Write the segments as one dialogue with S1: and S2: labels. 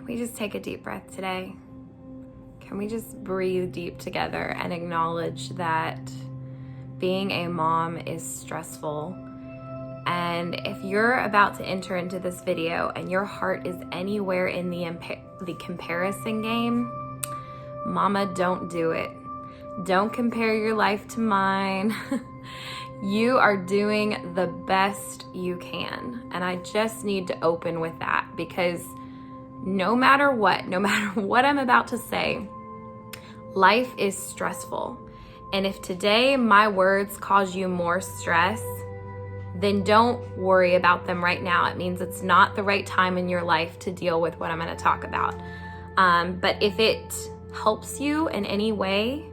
S1: Can we just take a deep breath today? Can we just breathe deep together and acknowledge that being a mom is stressful? And if you're about to enter into this video and your heart is anywhere in the comparison game, mama, don't do it. Don't compare your life to mine. You are doing the best you can. And I just need to open with that, because no matter what I'm about to say, life is stressful. And if today my words cause you more stress, then don't worry about them right now. It means it's not the right time in your life to deal with what I'm going to talk about. But if it helps you in any way,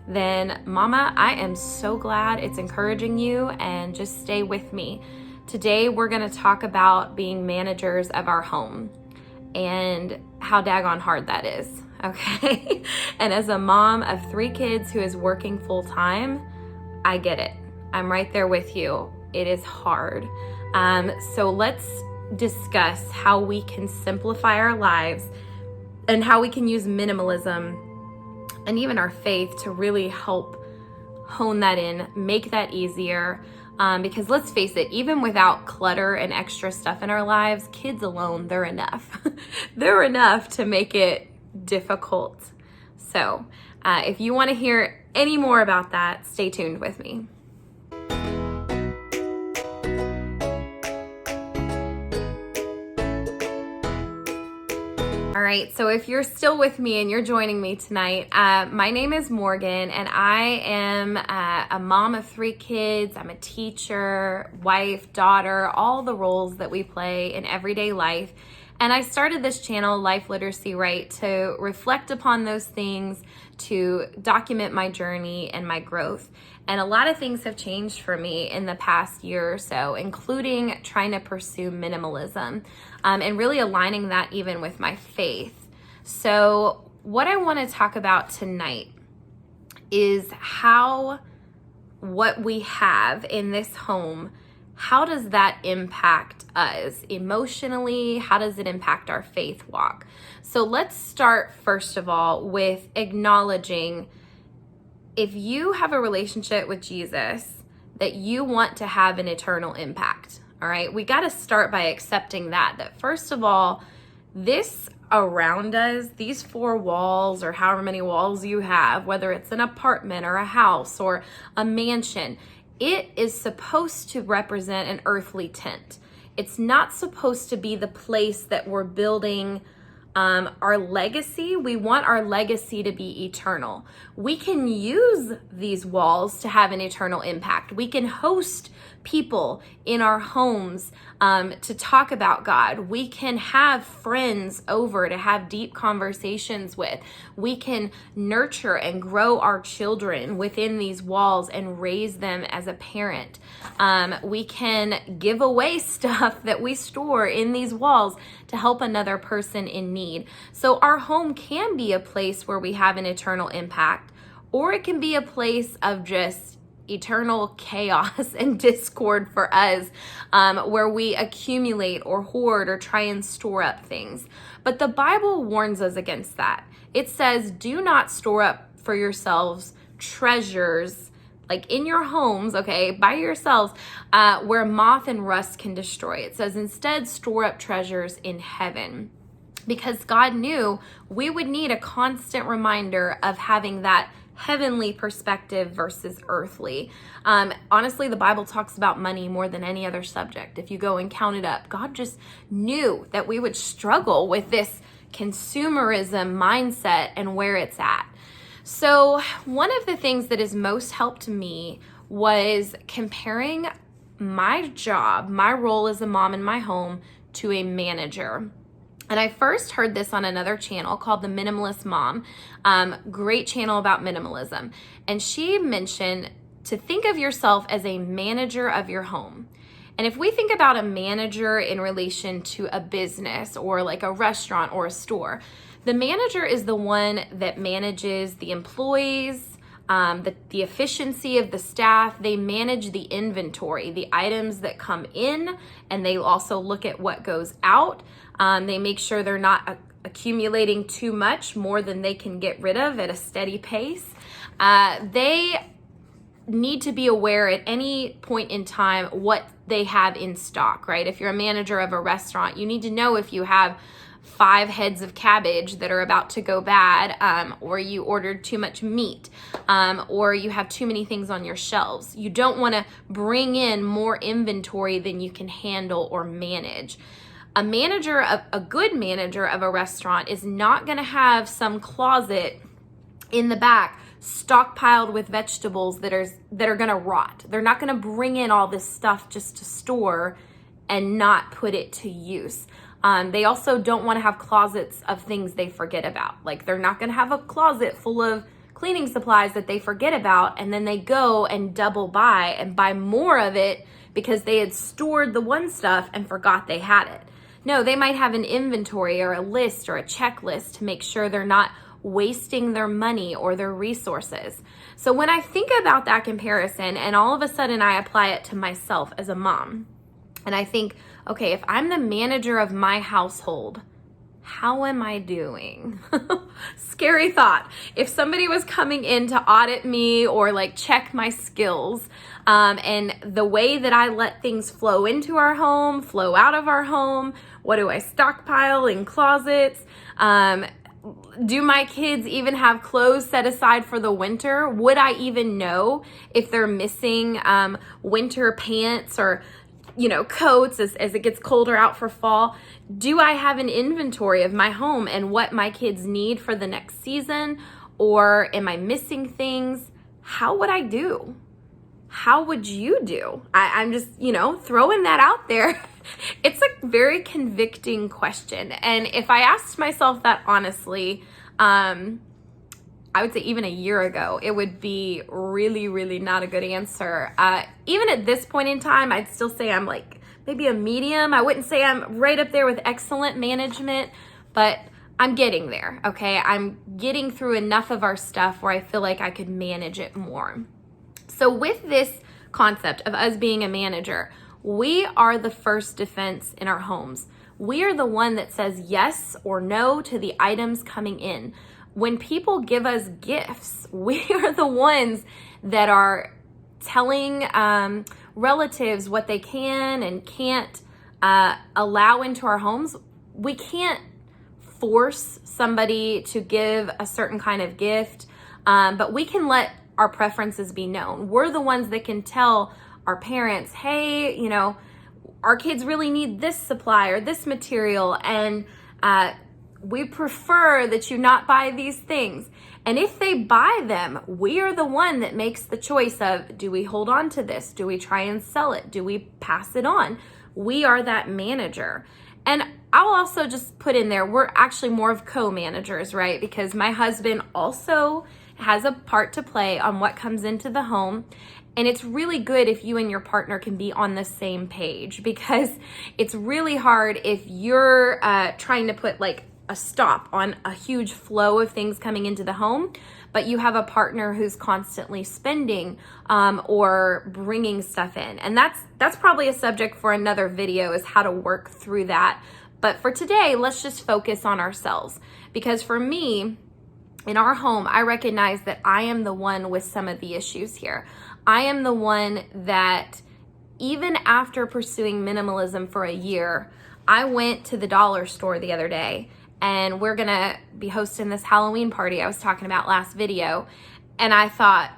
S1: then mama, I am so glad it's encouraging you, and just stay with me. Today, we're going to talk about being managers of our home and how daggone hard that is, okay? And as a mom of 3 kids who is working full time, I get it. I'm right there with you. It is hard. So let's discuss how we can simplify our lives and how we can use minimalism and even our faith to really help hone that in, make that easier. Because let's face it, even without clutter and extra stuff in our lives, kids alone, they're enough. They're enough to make it difficult. So if you want to hear any more about that, stay tuned with me. All right, so if you're still with me and you're joining me tonight, my name is Morgan, and I am a mom of 3 kids. I'm a teacher, wife, daughter, all the roles that we play in everyday life. And I started this channel, Life Literacy Right, to reflect upon those things, to document my journey and my growth. And a lot of things have changed for me in the past year or so, including trying to pursue minimalism and really aligning that even with my faith. So what I want to talk about tonight is how what we have in this home, how does that impact us emotionally? How does it impact our faith walk? So let's start first of all with acknowledging, if you have a relationship with Jesus, that you want to have an eternal impact. All right, we got to start by accepting that first of all, this around us, these 4 walls or however many walls you have, whether it's an apartment or a house or a mansion, it is supposed to represent an earthly tent. It's not supposed to be the place that we're building our legacy. We want our legacy to be eternal. We can use these walls to have an eternal impact. We can host people in our homes to talk about God. We can have friends over to have deep conversations with. We can nurture and grow our children within these walls and raise them as a parent. We can give away stuff that we store in these walls to help another person in need. So our home can be a place where we have an eternal impact, or it can be a place of just eternal chaos and discord for us, where we accumulate or hoard or try and store up things. But the Bible warns us against that. It says, do not store up for yourselves treasures, like in your homes, okay, by yourselves, where moth and rust can destroy. It says, instead, store up treasures in heaven. Because God knew we would need a constant reminder of having that heavenly perspective versus earthly. Honestly, the Bible talks about money more than any other subject. If you go and count it up, God just knew that we would struggle with this consumerism mindset and where it's at. So one of the things that has most helped me was comparing my job, my role as a mom in my home, to a manager. And I first heard this on another channel called The Minimalist Mom, great channel about minimalism. And she mentioned to think of yourself as a manager of your home. And if we think about a manager in relation to a business or like a restaurant or a store, the manager is the one that manages the employees, the efficiency of the staff. They manage the inventory, the items that come in, and they also look at what goes out. They make sure they're not accumulating too much, more than they can get rid of at a steady pace. They need to be aware at any point in time what they have in stock, right? If you're a manager of a restaurant, you need to know if you have 5 heads of cabbage that are about to go bad, or you ordered too much meat, or you have too many things on your shelves. You don't want to bring in more inventory than you can handle or manage. A good manager of a restaurant is not going to have some closet in the back stockpiled with vegetables that are going to rot. They're not going to bring in all this stuff just to store and not put it to use. They also don't want to have closets of things they forget about. Like, they're not going to have a closet full of cleaning supplies that they forget about, and then they go and double buy and buy more of it because they had stored the one stuff and forgot they had it. No, they might have an inventory or a list or a checklist to make sure they're not wasting their money or their resources. So when I think about that comparison, and all of a sudden I apply it to myself as a mom, and I think, okay, if I'm the manager of my household, how am I doing? Scary thought. If somebody was coming in to audit me or like check my skills, and the way that I let things flow into our home, flow out of our home, what do I stockpile in closets? Do my kids even have clothes set aside for the winter? Would I even know if they're missing winter pants or coats as it gets colder out for fall? Do I have an inventory of my home and what my kids need for the next season? Or am I missing things? How would I do? How would you do? I'm just, throwing that out there. It's a very convicting question. And if I asked myself that honestly, I would say even a year ago, it would be really, really not a good answer. Even at this point in time, I'd still say I'm like maybe a medium. I wouldn't say I'm right up there with excellent management, but I'm getting there, okay? I'm getting through enough of our stuff where I feel like I could manage it more. So with this concept of us being a manager, we are the first defense in our homes. We are the one that says yes or no to the items coming in. When people give us gifts, we are the ones that are telling relatives what they can and can't allow into our homes. We can't force somebody to give a certain kind of gift, but we can let our preferences be known. We're the ones that can tell our parents, hey, our kids really need this supply or this material, and we prefer that you not buy these things. And if they buy them, we are the one that makes the choice of, do we hold on to this? Do we try and sell it? Do we pass it on? We are that manager. And I'll also just put in there, we're actually more of co-managers, right? Because my husband also has a part to play on what comes into the home. And it's really good if you and your partner can be on the same page, because it's really hard if you're trying to put like a stop on a huge flow of things coming into the home, but you have a partner who's constantly spending or bringing stuff in. And that's probably a subject for another video, is how to work through that. But for today, let's just focus on ourselves, because for me, in our home, I recognize that I am the one with some of the issues here. I am the one that, even after pursuing minimalism for a year, I went to the dollar store the other day, and we're gonna be hosting this Halloween party I was talking about last video. And I thought,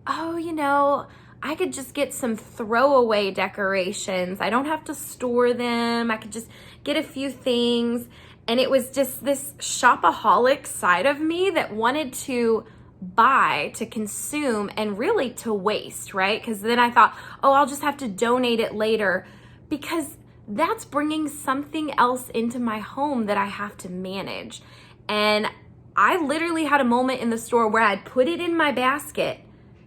S1: oh, I could just get some throwaway decorations. I don't have to store them. I could just get a few things. And it was just this shopaholic side of me that wanted to buy, to consume, and really to waste, right? Because then I thought, I'll just have to donate it later, because that's bringing something else into my home that I have to manage. And I literally had a moment in the store where I'd put it in my basket,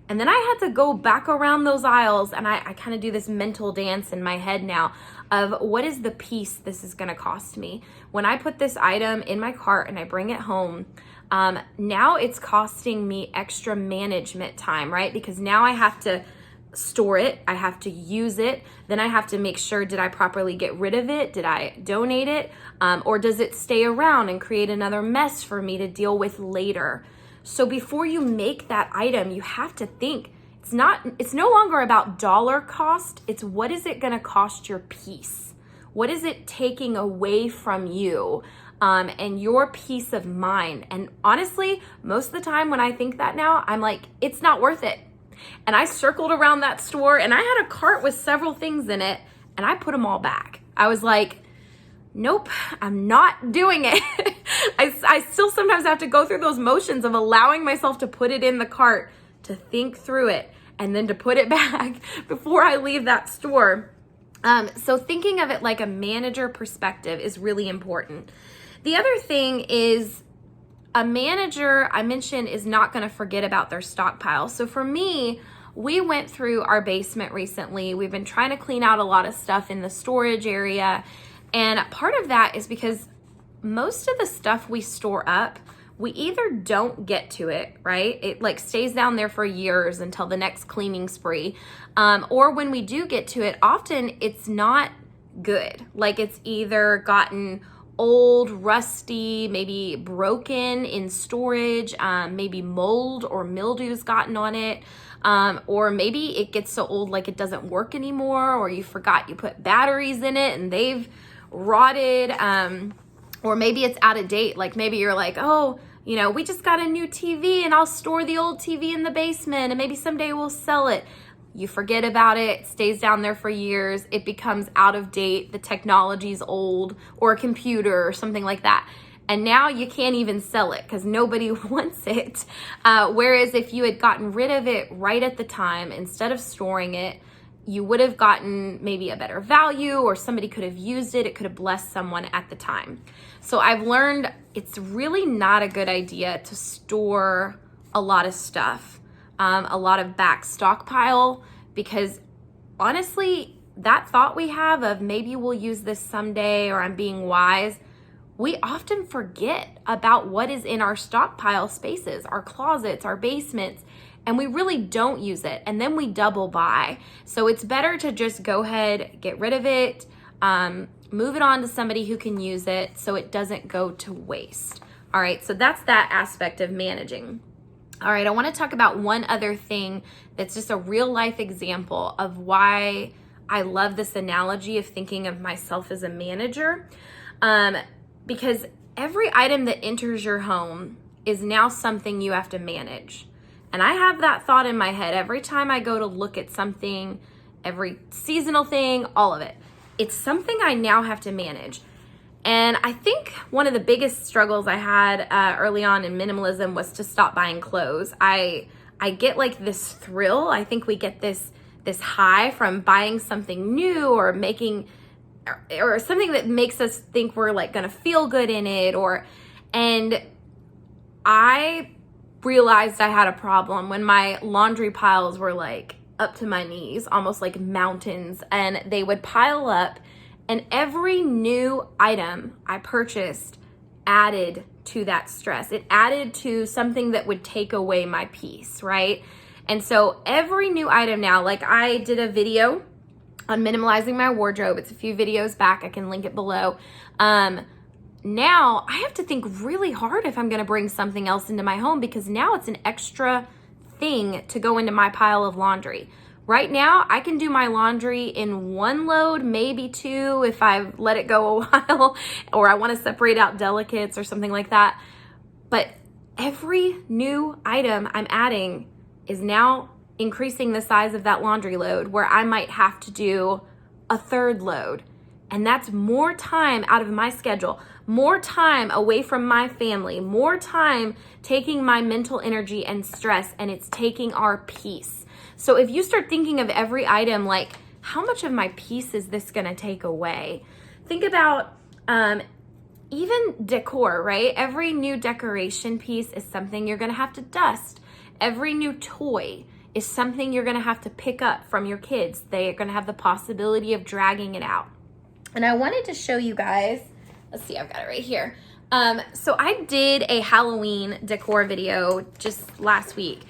S1: and then I had to go back around those aisles, and I kind of do this mental dance in my head now of, what is the piece this is gonna cost me? When I put this item in my cart and I bring it home, now it's costing me extra management time, right? Because now I have to store it, I have to use it, then I have to make sure, did I properly get rid of it? Did I donate it? Or does it stay around and create another mess for me to deal with later? So before you make that item, you have to think, it's no longer about dollar cost, it's what is it gonna cost your peace? What is it taking away from you and your peace of mind? And honestly, most of the time when I think that now, I'm like, it's not worth it. And I circled around that store and I had a cart with several things in it and I put them all back. I was like, nope, I'm not doing it. I still sometimes have to go through those motions of allowing myself to put it in the cart, to think through it, and then to put it back before I leave that store. So thinking of it like a manager perspective is really important. The other thing is, a manager, I mentioned, is not going to forget about their stockpile. So for me, we went through our basement recently. We've been trying to clean out a lot of stuff in the storage area. And part of that is because most of the stuff we store up, we either don't get to it, right? It like stays down there for years until the next cleaning spree. Or when we do get to it, often it's not good. Like it's either gotten old, rusty, maybe broken in storage, maybe mold or mildew's gotten on it, or maybe it gets so old like it doesn't work anymore, or you forgot you put batteries in it and they've rotted, or maybe it's out of date. Like maybe you're like, oh, you know, we just got a new TV and I'll store the old TV in the basement and maybe someday we'll sell it. You forget about it, stays down there for years, it becomes out of date, the technology's old, or a computer or something like that. And now you can't even sell it because nobody wants it. Whereas if you had gotten rid of it right at the time, instead of storing it, you would have gotten maybe a better value, or somebody could have used it, it could have blessed someone at the time. So I've learned it's really not a good idea to store a lot of stuff. A lot of back stockpile, because honestly, that thought we have of maybe we'll use this someday, or I'm being wise, we often forget about what is in our stockpile spaces, our closets, our basements, and we really don't use it. And then we double buy. So it's better to just go ahead, get rid of it, move it on to somebody who can use it so it doesn't go to waste. All right, so that's that aspect of managing. All right, I want to talk about one other thing that's just a real life example of why I love this analogy of thinking of myself as a manager. Because every item that enters your home is now something you have to manage. And I have that thought in my head every time I go to look at something, every seasonal thing, all of it. It's something I now have to manage. And I think one of the biggest struggles I had early on in minimalism was to stop buying clothes. I get like this thrill. I think we get this high from buying something new, or making, or something that makes us think we're like gonna feel good in it. And I realized I had a problem when my laundry piles were like up to my knees, almost like mountains, and they would pile up. And every new item I purchased added to that stress. It added to something that would take away my peace, right? And so every new item now, like I did a video on minimalizing my wardrobe. It's a few videos back. I can link it below. Now I have to think really hard if I'm gonna bring something else into my home, because now it's an extra thing to go into my pile of laundry. Right now, I can do my laundry in one load, maybe two if I let it go a while, or I want to separate out delicates or something like that. But every new item I'm adding is now increasing the size of that laundry load, where I might have to do a third load. And that's more time out of my schedule, more time away from my family, more time taking my mental energy and stress, and it's taking our peace. So if you start thinking of every item like, how much of my peace is this gonna take away? Think about even decor, right? Every new decoration piece is something you're gonna have to dust. Every new toy is something you're gonna have to pick up from your kids. They are gonna have the possibility of dragging it out. And I wanted to show you guys, let's see, I've got it right here. So I did a Halloween decor video just last week.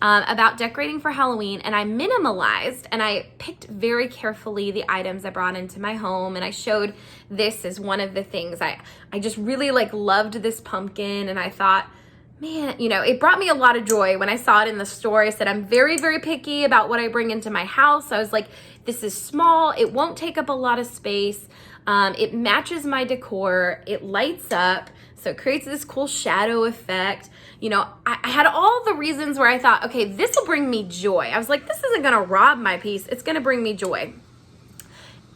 S1: about decorating for Halloween, and I minimalized and I picked very carefully the items I brought into my home, and I showed this as one of the things. I just really loved this pumpkin, and I thought, man, it brought me a lot of joy when I saw it in the store. I said, I'm very, very picky about what I bring into my house. I was like, this is small. It won't take up a lot of space. It matches my decor. It lights up. So it creates this cool shadow effect. I had all the reasons where I thought, okay, this will bring me joy. I was like, this isn't going to rob my peace. It's going to bring me joy.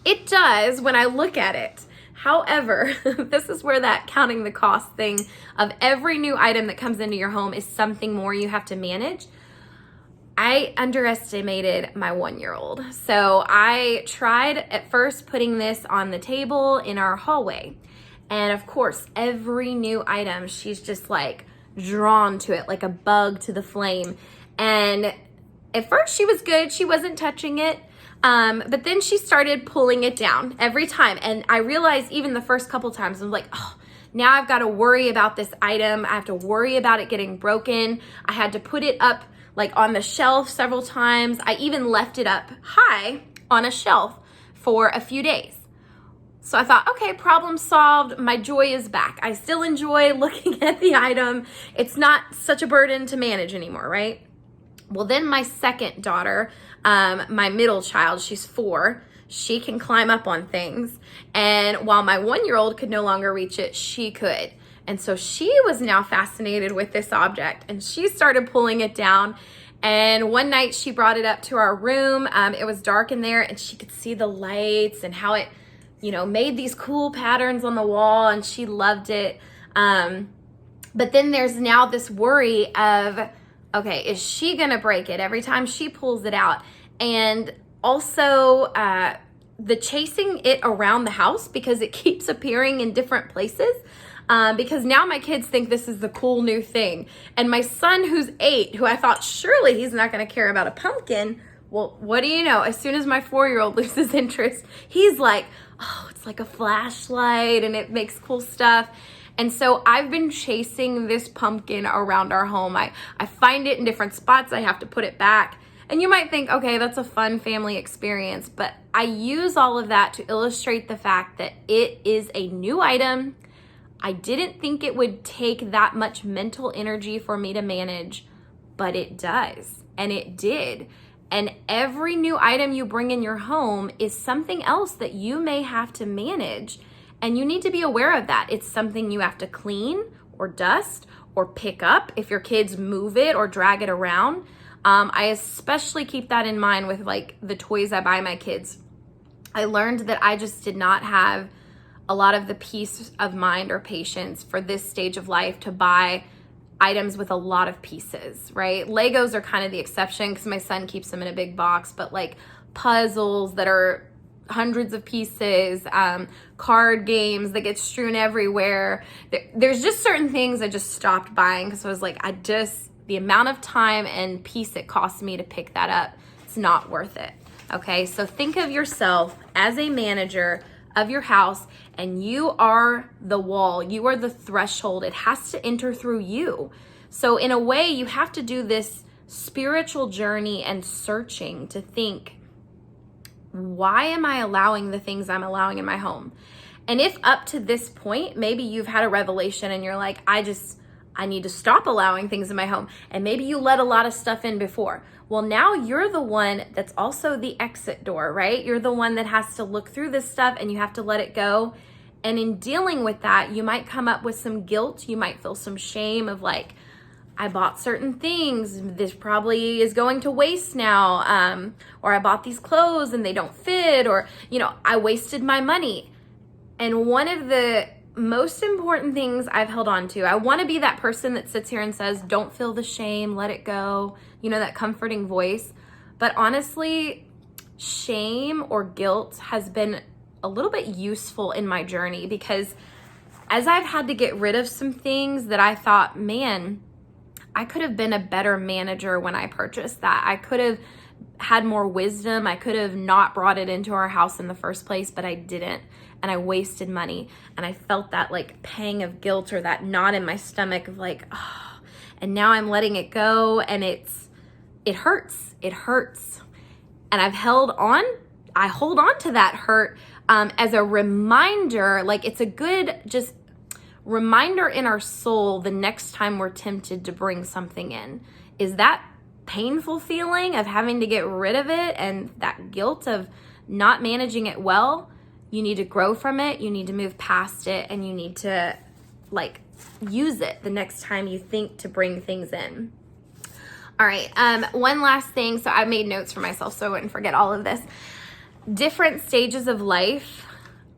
S1: It does when I look at it. However, this is where that counting the cost thing of every new item that comes into your home is something more you have to manage. I underestimated my 1-year-old. So I tried at first putting this on the table in our hallway. And of course, every new item, she's just drawn to it like a bug to the flame. And at first she was good. She wasn't touching it. But then she started pulling it down every time. And I realized even the first couple times, I'm like, oh, now I've got to worry about this item. I have to worry about it getting broken. I had to put it up on the shelf several times. I even left it up high on a shelf for a few days. So I thought, okay, problem solved. My joy is back. I still enjoy looking at the item. It's not such a burden to manage anymore, right? Well, then my second daughter, my middle child, she's 4. She can climb up on things. And while my 1-year-old could no longer reach it, she could. And so she was now fascinated with this object, and she started pulling it down. And one night she brought it up to our room. It was dark in there, and she could see the lights and how it, made these cool patterns on the wall, and she loved it. But then there's now this worry of, okay, is she gonna break it every time she pulls it out? And also the chasing it around the house because it keeps appearing in different places. Because now my kids think this is the cool new thing. And my son, who's 8, who I thought surely he's not gonna care about a pumpkin, well, what do you know? As soon as my 4-year-old loses interest, he's like, oh, it's like a flashlight and it makes cool stuff. And so I've been chasing this pumpkin around our home. I find it in different spots. I have to put it back. And you might think, okay, that's a fun family experience. But I use all of that to illustrate the fact that it is a new item. I didn't think it would take that much mental energy for me to manage, but it does. And it did. And every new item you bring in your home is something else that you may have to manage. And you need to be aware of that. It's something you have to clean or dust or pick up if your kids move it or drag it around. I especially keep that in mind with the toys I buy my kids. I learned that I just did not have a lot of the peace of mind or patience for this stage of life to buy items with a lot of pieces, right? Legos are kind of the exception because my son keeps them in a big box, but puzzles that are hundreds of pieces, card games that get strewn everywhere. There's just certain things I just stopped buying because I was like, the amount of time and peace it costs me to pick that up, it's not worth it. Okay, so think of yourself as a manager of your house, and you are the wall, you are the threshold. It has to enter through you. So in a way, you have to do this spiritual journey and searching to think, why am I allowing the things I'm allowing in my home? And if up to this point, maybe you've had a revelation and you're like, I need to stop allowing things in my home. And maybe you let a lot of stuff in before. Well, now you're the one that's also the exit door, right? You're the one that has to look through this stuff and you have to let it go. And in dealing with that, you might come up with some guilt. You might feel some shame of I bought certain things. This probably is going to waste now. Or I bought these clothes and they don't fit, or, I wasted my money. And one of the most important things I've held on to, I want to be that person that sits here and says, don't feel the shame, let it go, that comforting voice. But honestly, shame or guilt has been a little bit useful in my journey, because as I've had to get rid of some things that I thought, man, I could have been a better manager when I purchased that. I could have had more wisdom. I could have not brought it into our house in the first place, but I didn't. And I wasted money. And I felt that pang of guilt or that knot in my stomach of oh, and now I'm letting it go. And it's it hurts. It hurts. And I hold on to that hurt as a reminder, like it's a good just reminder in our soul the next time we're tempted to bring something in. Is that painful feeling of having to get rid of it and that guilt of not managing it well? You need to grow from it. You need to move past it, and you need to like use it the next time you think to bring things in. All right, one last thing. So I made notes for myself so I wouldn't forget all of this. Different stages of life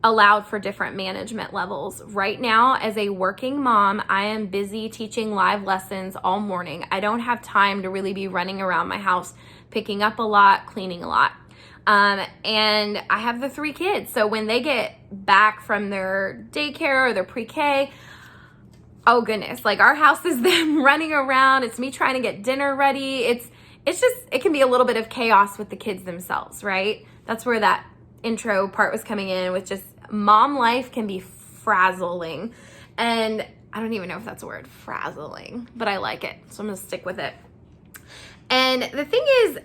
S1: allowed for different management levels. Right now, as a working mom, I am busy teaching live lessons all morning. I don't have time to really be running around my house, picking up a lot, cleaning a lot. And I have the 3 kids. So when they get back from their daycare or their pre-K, oh goodness, like our house is them running around. It's me trying to get dinner ready. It's just, it can be a little bit of chaos with the kids themselves, right? That's where that intro part was coming in, with just mom life can be frazzling. And I don't even know if that's a word, frazzling, but I like it. So I'm gonna stick with it. And the thing is,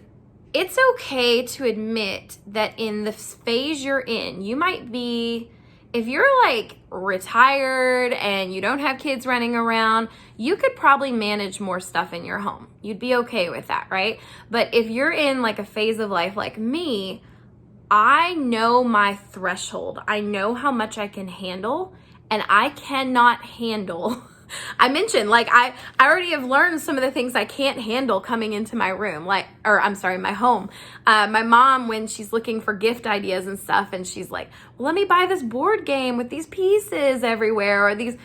S1: it's okay to admit that in the phase you're in, you might be, if you're like retired and you don't have kids running around, you could probably manage more stuff in your home. You'd be okay with that, right? But if you're in like a phase of life like me, I know my threshold. I know how much I can handle, and I cannot handle. I mentioned, like, I already have learned some of the things I can't handle coming into my room, my home. My mom, when she's looking for gift ideas and stuff, and she's like, well, let me buy this board game with these pieces everywhere, or these,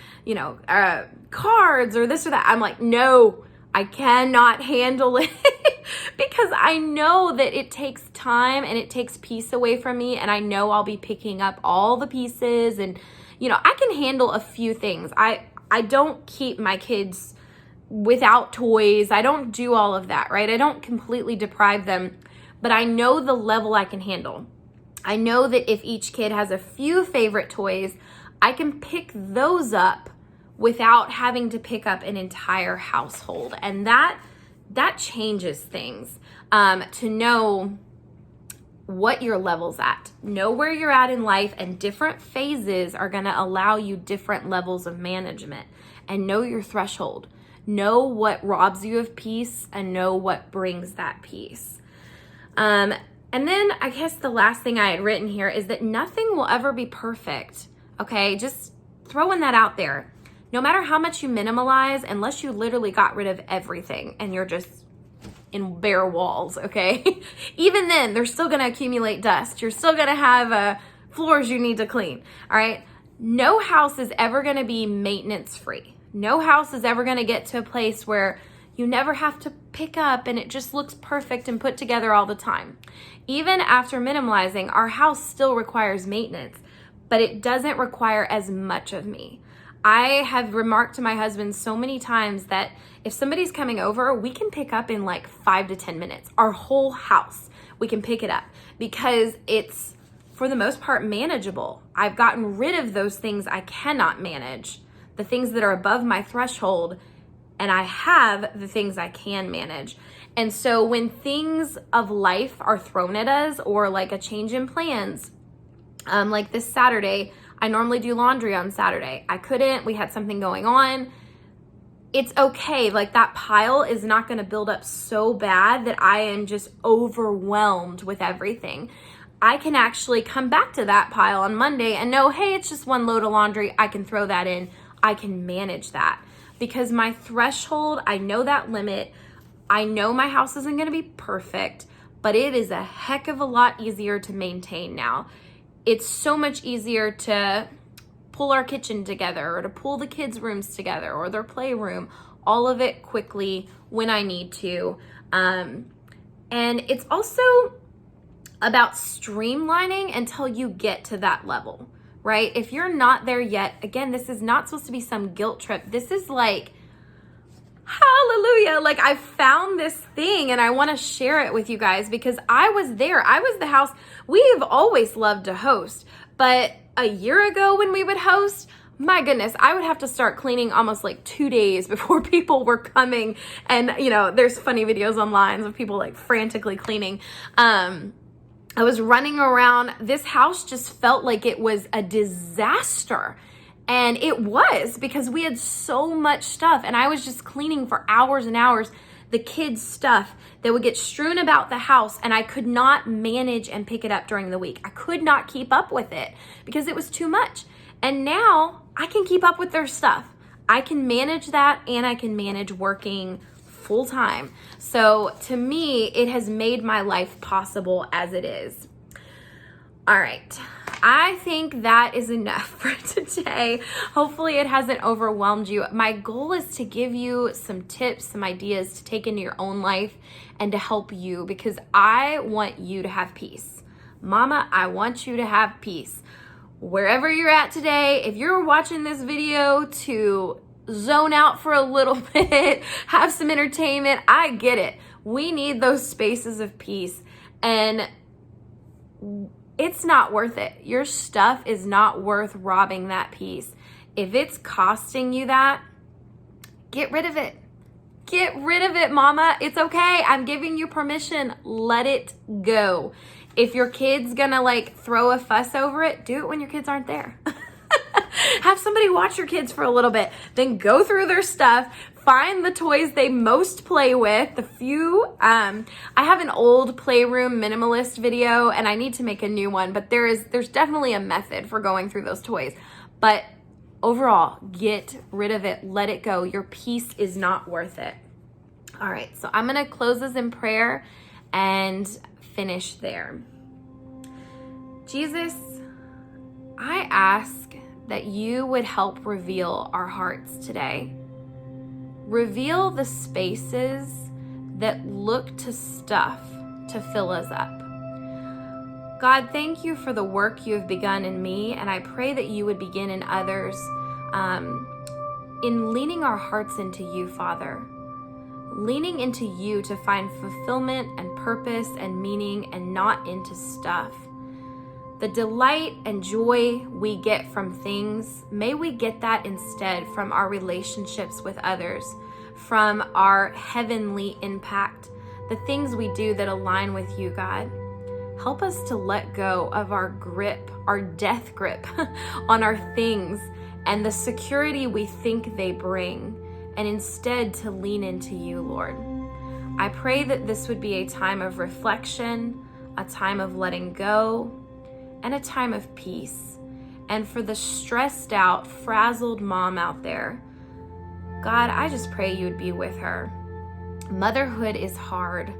S1: cards, or this or that. I'm like, no, I cannot handle it because I know that it takes time and it takes peace away from me, and I know I'll be picking up all the pieces, and, I can handle a few things. I don't keep my kids without toys. I don't do all of that, right? I don't completely deprive them, but I know the level I can handle. I know that if each kid has a few favorite toys, I can pick those up without having to pick up an entire household. And that changes things, to know what your level's at. Know where you're at in life, and different phases are going to allow you different levels of management. And know your threshold. Know what robs you of peace, and know what brings that peace. And then I guess the last thing I had written here is that nothing will ever be perfect. Okay, just throwing that out there. No matter how much you minimalize, unless you literally got rid of everything and you're just in bare walls, okay? Even then, they're still gonna accumulate dust. You're still gonna have floors you need to clean, all right? No house is ever gonna be maintenance free. No house is ever gonna get to a place where you never have to pick up and it just looks perfect and put together all the time. Even after minimalizing, our house still requires maintenance, but it doesn't require as much of me. I have remarked to my husband so many times that if somebody's coming over, we can pick up in like 5 to 10 minutes. Our whole house, we can pick it up because it's, for the most part, manageable. I've gotten rid of those things I cannot manage, the things that are above my threshold, and I have the things I can manage. And so when things of life are thrown at us, or like a change in plans, like this Saturday, I normally do laundry on Saturday. I couldn't, we had something going on. It's okay, like that pile is not gonna build up so bad that I am just overwhelmed with everything. I can actually come back to that pile on Monday and know, hey, it's just one load of laundry. I can throw that in. I can manage that because my threshold, I know that limit. I know my house isn't gonna be perfect, but it is a heck of a lot easier to maintain now. It's so much easier to pull our kitchen together, or to pull the kids' rooms together, or their playroom, all of it quickly when I need to. And it's also about streamlining until you get to that level, right? If you're not there yet, again, this is not supposed to be some guilt trip. This is like, hallelujah, like I found this thing and I want to share it with you guys because I was there. I was the house. We've always loved to host, but a year ago when we would host, my goodness, I would have to start cleaning almost like 2 days before people were coming. And, there's funny videos online of people like frantically cleaning. I was running around. This house just felt like it was a disaster. And it was, because we had so much stuff, and I was just cleaning for hours and hours. The kids' stuff that would get strewn about the house, and I could not manage and pick it up during the week. I could not keep up with it because it was too much. And now I can keep up with their stuff. I can manage that, and I can manage working full time. So to me, it has made my life possible as it is. All right. I think that is enough for today. Hopefully it hasn't overwhelmed you. My goal is to give you some tips, some ideas to take into your own life and to help you, because I want you to have peace. Mama, I want you to have peace. Wherever you're at today, if you're watching this video to zone out for a little bit, have some entertainment, I get it. We need those spaces of peace, and it's not worth it. Your stuff is not worth robbing that peace. If it's costing you that, get rid of it. Get rid of it, mama. It's okay. I'm giving you permission. Let it go. If your kid's gonna like throw a fuss over it, do it when your kids aren't there. Have somebody watch your kids for a little bit, then go through their stuff, find the toys they most play with, the few. I have an old playroom minimalist video, and I need to make a new one, but there's definitely a method for going through those toys. But overall, get rid of it, let it go. Your peace is not worth it. All right, so I'm gonna close this in prayer and finish there. Jesus, I ask that you would help reveal our hearts today. Reveal the spaces that look to stuff to fill us up. God, thank you for the work you have begun in me, and I pray that you would begin in others in leaning our hearts into you, Father. Leaning into you to find fulfillment and purpose and meaning, and not into stuff. The delight and joy we get from things, may we get that instead from our relationships with others, from our heavenly impact, the things we do that align with you, God. Help us to let go of our grip, our death grip on our things and the security we think they bring, and instead to lean into you, Lord. I pray that this would be a time of reflection, a time of letting go, and a time of peace. And for the stressed out, frazzled mom out there, God, I just pray you would be with her. Motherhood is hard.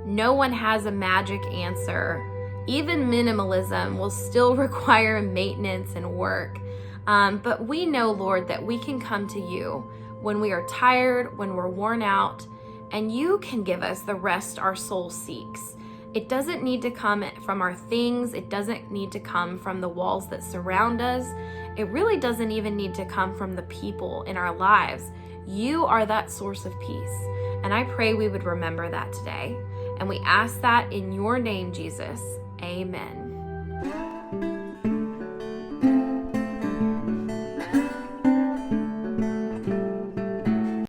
S1: No one has a magic answer. Even minimalism will still require maintenance and work. But we know, Lord, that we can come to you when we are tired, when we're worn out, and you can give us the rest our soul seeks. It doesn't need to come from our things. It doesn't need to come from the walls that surround us. It really doesn't even need to come from the people in our lives. You are that source of peace. And I pray we would remember that today. And we ask that in your name, Jesus. Amen.